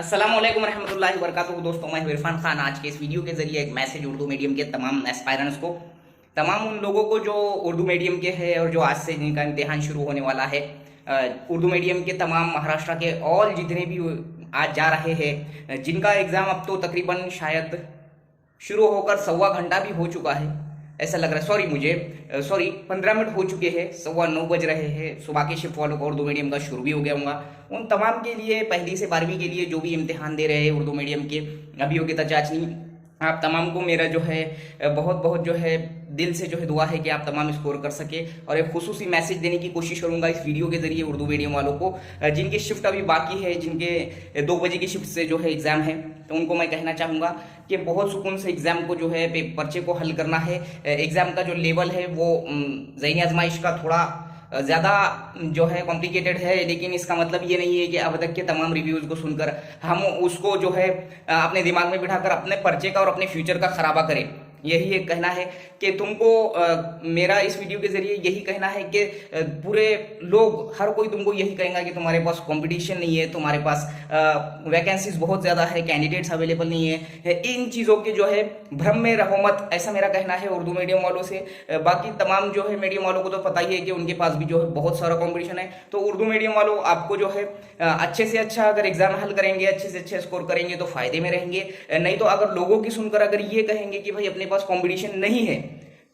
अस्सलाम वालेकुम रहमतुल्लाहि व बरकातुहू। दोस्तों, मैं हूं इरफान खान। आज के इस वीडियो के जरिए एक मैसेज उर्दू मीडियम के तमाम एस्पायरेंट्स को, तमाम उन लोगों को जो उर्दू मीडियम के हैं और जो आज से जिनका इम्तिहान शुरू होने वाला है। उर्दू मीडियम के तमाम महाराष्ट्र के ऑल जितने भी आज जा रहे हैं, जिनका एग्ज़ाम अब तो तकरीबन शायद शुरू होकर 1.25 घंटा भी हो चुका है, ऐसा लग रहा है। सॉरी 15 मिनट हो चुके हैं, 9:15 बज रहे हैं। सुबह के शिफ्ट वालों का उर्दू मीडियम का शुरू भी हो गया होगा। उन तमाम के लिए, पहली से 12वीं के लिए जो भी इम्तिहान दे रहे हैं उर्दू मीडियम के, अभियोग्यता चाचनी, आप तमाम को मेरा जो है बहुत बहुत जो है दिल से जो है दुआ है कि आप तमाम स्कोर कर सके। और एक खुसूसी मैसेज देने की कोशिश करूंगा इस वीडियो के जरिए उर्दू मीडियम वालों को, जिनकी शिफ्ट अभी बाकी है, जिनके 2 बजे की शिफ्ट से जो है एग्जाम है, तो उनको मैं कहना चाहूंगा कि बहुत सुकून से एग्जाम को जो है पर्चे को हल करना है। एग्जाम का जो लेवल है वो ज़हनी आजमाइश का थोड़ा ज़्यादा जो है कॉम्प्लिकेटेड है, लेकिन इसका मतलब ये नहीं है कि अब तक के तमाम रिव्यूज़ को सुनकर हम उसको जो है अपने दिमाग में बिठाकर अपने पर्चे का और अपने फ्यूचर का खराबा करें। यही एक कहना है कि तुमको मेरा इस वीडियो के जरिए यही कहना है कि पूरे लोग, हर कोई तुमको यही कहेगा कि तुम्हारे पास कंपटीशन नहीं है, तुम्हारे पास वैकेंसीज बहुत ज़्यादा है, कैंडिडेट्स अवेलेबल नहीं है। इन चीज़ों के जो है भ्रम में रहो मत, ऐसा मेरा कहना है उर्दू मीडियम वालों से। बाकी तमाम जो है मीडियम वालों को तो पता ही है कि उनके पास भी जो है बहुत सारा कॉम्पिटिशन है। तो उर्दू मीडियम वालों, आपको जो है अच्छे से अच्छा अगर एग्जाम हल करेंगे, अच्छे से अच्छे स्कोर करेंगे तो फायदे में रहेंगे। नहीं तो अगर लोगों की सुनकर अगर ये कहेंगे कि भाई अपने पास कंपटीशन नहीं है,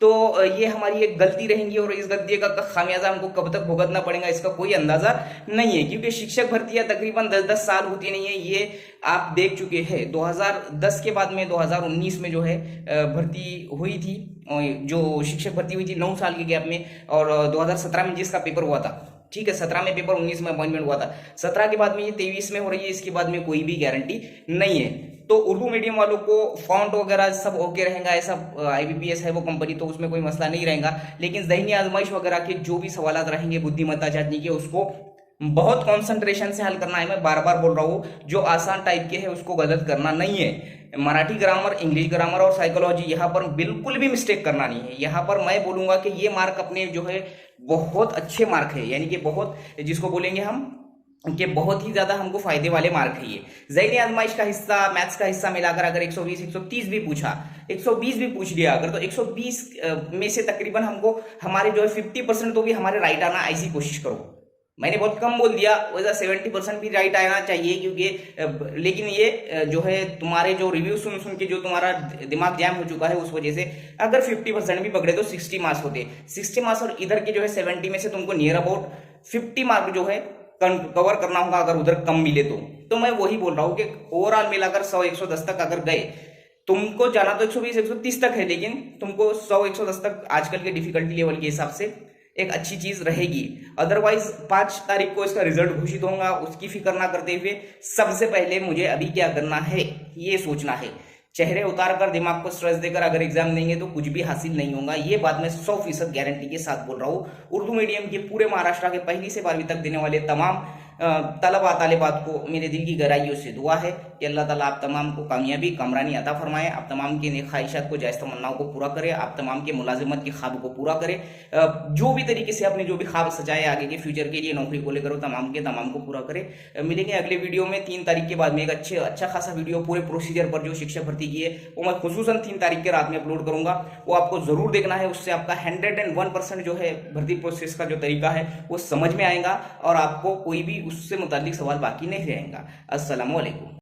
तो ये हमारी एक गलती रहेंगी और इस गलती का खामियाजा हमको कब तक भुगतना पड़ेगा इसका कोई अंदाजा नहीं है। क्योंकि शिक्षक भर्तियां तकरीबन 10-10 साल होती नहीं है, ये आप देख चुके हैं। 2010 के बाद में 2019 में जो है भर्ती हुई थी, जो शिक्षक भर्ती हुई थी 9 साल के गैप में, और 2017 में जिसका पेपर हुआ था, ठीक है, 17 में पेपर, 19 में अपॉइंटमेंट हुआ था, 17 के बाद में ये 23 में हो रही है, इसके बाद में कोई भी गारंटी नहीं है। तो उर्दू मीडियम वालों को फॉन्ट वगैरह सब ओके रहेगा, ऐसा IBPS है वो कंपनी, तो उसमें कोई मसला नहीं रहेगा। लेकिन ज़हनी आजमाइश वगैरह के जो भी सवालात रहेंगे बुद्धिमत्ता जांचने के, उसको बहुत कंसंट्रेशन से हल करना है। मैं बार बार बोल रहा हूँ, जो आसान टाइप के है उसको गलत करना नहीं है। मराठी ग्रामर, इंग्लिश ग्रामर और साइकोलॉजी, यहाँ पर बिल्कुल भी मिस्टेक करना नहीं है। यहाँ पर मैं बोलूंगा कि ये मार्क अपने जो है बहुत अच्छे मार्क है, यानी कि बहुत, जिसको बोलेंगे हम कि बहुत ही ज्यादा हमको फायदे वाले मार्क है ये। ज़हनी आजमाइश का हिस्सा, मैथ्स का हिस्सा मिलाकर अगर 120 130 भी पूछा, 120 भी पूछ लिया अगर, तो 120 में से तकरीबन हमको हमारे जो है 50% तो भी हमारे राइट आना, ऐसी कोशिश करो। मैंने बहुत कम बोल दिया, वैसा 70% भी राइट आना चाहिए, क्योंकि लेकिन ये जो है तुम्हारे जो रिव्यू सुन सुन के जो तुम्हारा दिमाग जैम हो चुका है, उस वजह से अगर 50% भी पकड़े तो 60 मार्क्स होते, 60 मार्क्स, और इधर के जो है 70 में से तुमको नियर अबाउट 50 मार्क जो है कवर करना होगा अगर उधर कम मिले तो मैं वही बोल रहा हूँ कि ओवरऑल मिलाकर 100-110 तक अगर गए, तुमको जाना तो 120-130 तक है, लेकिन तुमको 100-110 तक आजकल के डिफिकल्टी लेवल के हिसाब से एक अच्छी चीज रहेगी। अदरवाइज 5 तारीख को इसका रिजल्ट घोषित होगा, उसकी फिक्र ना करते हुए सबसे पहले मुझे अभी क्या करना है ये सोचना है। चेहरे उतार कर, दिमाग को स्ट्रेस देकर अगर एग्जाम देंगे तो कुछ भी हासिल नहीं होगा। ये बात मैं 100% गारंटी के साथ बोल रहा हूँ। उर्दू मीडियम के पूरे महाराष्ट्र के पहली से 12वीं तक देने वाले तमाम तलबा तालिबात को मेरे दिल की गहराइयों से दुआ है कि अल्लाह ताला आप तमाम को कामयाबी, कामरानी अता फरमाए, आप तमाम की नेक ख्वाहिशात को, जायज़ तमन्नाओं को पूरा करे, आप तमाम के मुलाजिमत के ख्वाब को पूरा करे। जो भी तरीके से आपने जो भी ख्वाब सजाए आगे के फ्यूचर के लिए, नौकरी को लेकर, तमाम के तमाम को पूरा करे। मिलेंगे अगले वीडियो में 3 तारीख के बाद में एक अच्छा खासा वीडियो पूरे प्रोसीजर पर जो शिक्षक भर्ती की है वो मैं खुसूसन 3 तारीख के रात में अपलोड करूंगा। वो आपको जरूर देखना है, उससे आपका 101% जो है भर्ती प्रोसेस का जो तरीका है वो समझ में आएगा और आपको कोई भी उससे मुतालिक सवाल बाकी नहीं रहेगा। अस्सलाम वालेकुम।